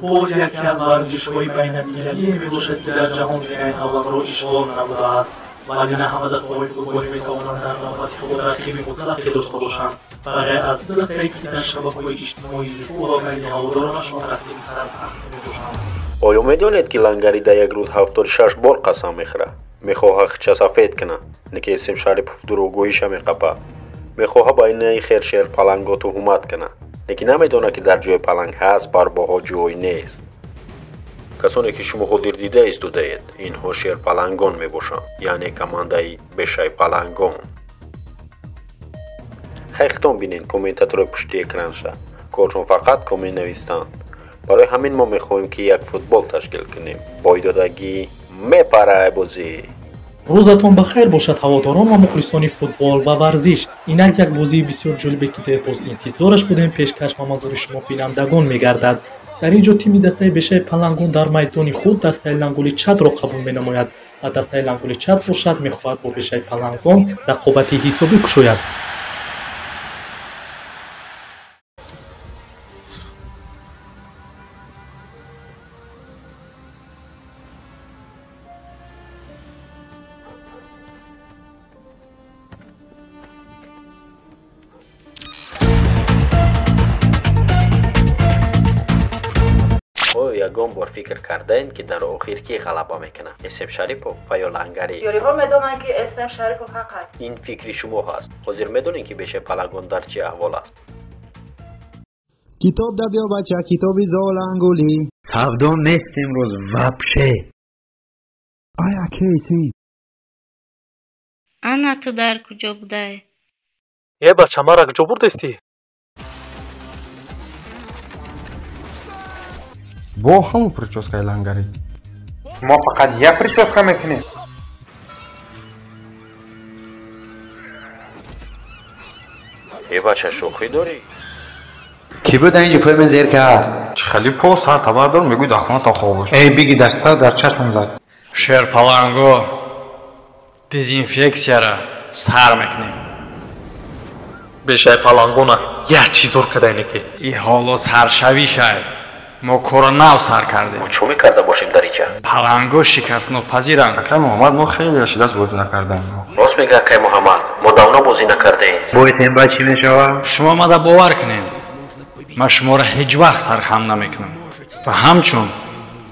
فوتبال یکی از ورزش‌های بین‌المللی می‌باشد که در جهان زمین اول را اشغال نموده است، ولی نه همه دسته‌های فوتبالی می‌توانند در نوبت خود رقیب مطلقی داشته باشند. بغیر از دسته‌ای که در شبکه‌های اجتماعی و بین هوادارانشان رقیب طرف می‌باشند. آیا می‌دانید که لنگری در یک روز 76 بار قسم می‌خورد؟ می‌خواهد خچه سفید کنه، نکه اسم شریفوف دروغگوییش می‌قپه. می‌خواهد با این خیر شیر پلنگا تهمت کنه، نکه نمی‌دونه که در جای پلنگ هست بر باها جای نیست. کسانی که شما خود دیده استودید اینها شیر پلنگان میباشند، یعنی کمانده بشای پلنگان. خیختان بینین کومنتاتور پشتی اکران شد، کارشون فقط کامنت نویستند. برای همین ما میخواهیم که یک فوتبال تشکیل کنیم با ایدادگی میپره بازی. روزتون بخیر باشد هواداران و مخلصان فوتبال و ورزش. اینک یک بازی بسیار جالبه که در باز انتظارش بودیم پیشکش و منظور شما بینندگان میگردد. در اینجا تیم دسته بشه پلنگون در میدان خود دسته لنگولی چاد را قبول مینماید و دسته لنگولی چاد باشد میخواهد با بشه پلنگون رقابتی حسابی کشاید. یگان بار فکر کردین که در آخر کی غلبه میکنه؟ اسم شریفوف یا لنگری؟ یوری‌ها میدونن که اسم شریفوف حق است. این فکری شما هست. حاضر میدونین که بشه پلنگون در چه احوال است؟ کتاب دا بیا بچه، کتابی زال انگولی سودا نیست امروز وابشه. آیا کیسی؟ انا تو در کجا بوده؟ یه بچه ما را کجا بردستی؟ با همون پرچوسکای لنگری ما فقط یک پرچوسکا میکنیم. یه بچه شوخی داری؟ کی بود اینجا پای من زیر کرد؟ خیلی پا سر تبر دارم میگوی دخمه تا خوابش. ای بگی دسته در چشمم زد. شیر پلنگو دезинфекция را سر میکنیم. بشه پلنگونه یک چیز رو کدینه که این حالا سر شوی شاید ما کار نو سر کردیم. ما چو میکرده باشیم در اینجا؟ پلنگو شکست ناپذیرند. که محمد ما خیلی شدست بازی نکردیم. راست میگه که محمد ما داونا بازی نکردیم. باید این بچی میشوه؟ شما ماده باور کنید ما شما را هیچ وقت سرخم نمیکنم و همچون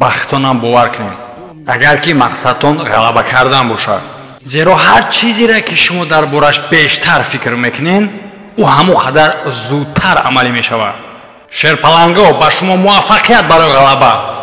بختانم باور کنید اگر که مقصدتون غلبه کردن باشد، زیرا هر چیزی را که شما در بارش بیشتر فکر میکنین او همو قدر زودتر عملی میشود. شیر پلنگو با شما موفقیت برای غلبه.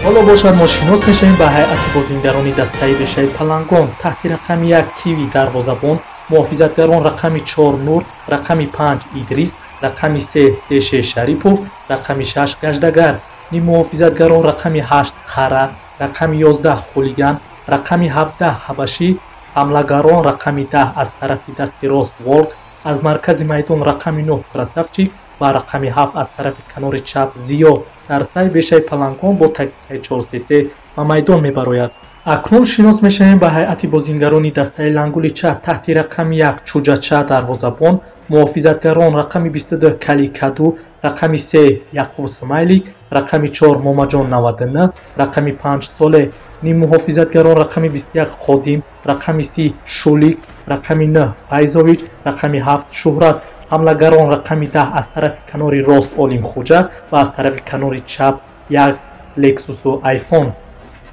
حالا باشد ما شناس میشیم به هیئت بازیگرانی دسته بشه پلنگون. تحت رقم 1 کیوی دروازه‌بان، محافظتگران رقم 4 نور، رقم 5 ایدریس، رقم 3 دشه شریفوف، رقم 6 گژدگر، نیم محافظتگران رقم 8 خره، رقم 11 خولیگان، رقم 17 حبشی، حمله‌گران رقم 10 از طرف دست راست والک، از مرکز میدان رقم 9 کراسافچیک و رقم 7 از طرف کنار چپ زیو. در سای بشه پلنگون با تکتیک 4-3-3 و میدان میبراید. اکنون شناس میشیم به هیئت بازیگرانی دسته لنگولی چپ. تحت رقم 1 چوجاچا دروازه‌بان، محافظتگران رقم 22 کلیکادو، رقم 3 یعقوب اسماعیلی، رقم 4 موماجان 99، رقم 5 ساله، نیم محافظتگران رقم 21 خادیم، رقم 30 شولیک، رقم 9 فایزویچ، رقم 7 شهرت، حمله‌گران رقم 10 از طرف کنار راست آلیم خوجا و از طرف کنار چپ یک لکسوس و آیفون.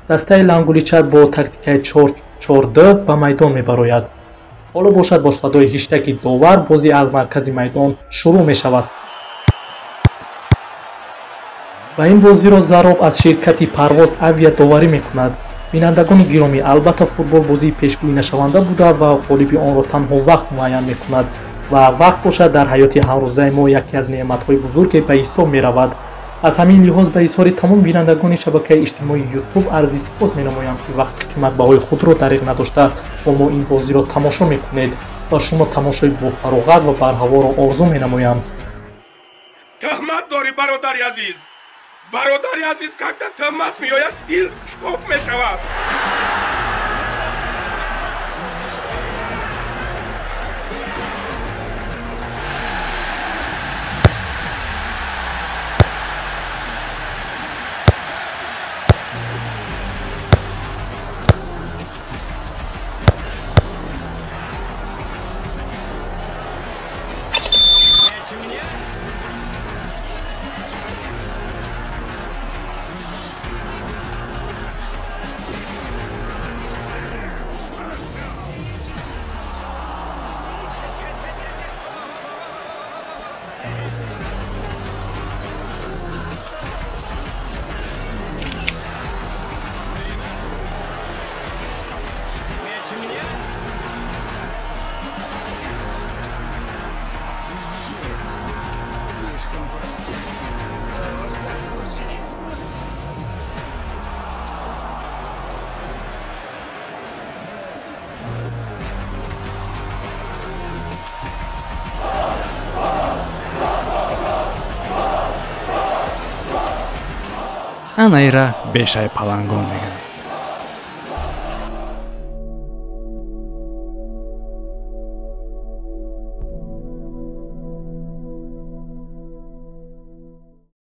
دسته لنگولی چپ با تاکتیک 4-4-2 به میدان میبراید. حالا باشد با صدای هشتک داور بازی از مرکز میدان شروع می شود. و این بازی را ضرب از شرکت پرواز اویا داوری می کند. بینندگان گرامی، البته فوتبال بازی پیشگویی نشونده بوده و غالب آن را تنها وقت معین می کند و وقت باشد در حیات هر روزه ما یکی از نعمت‌های بزرگ به حساب می رود. از همین لحاظ به اظهار تمام بینندگان شبکه اجتماعی یوتیوب عرضی سپاس می‌نمایم که وقتی قیمت بهای خود را دریغ نداشته با ما این بازی را تماشا می‌کنید و شما تماشای با فراغت و برهوا را آرزو می‌نمایم. تهمت داری برادری عزیز. برادری عزیز که تهمت میآید دل شکاف میشود. ана ира бешаи палангон мегӯянд.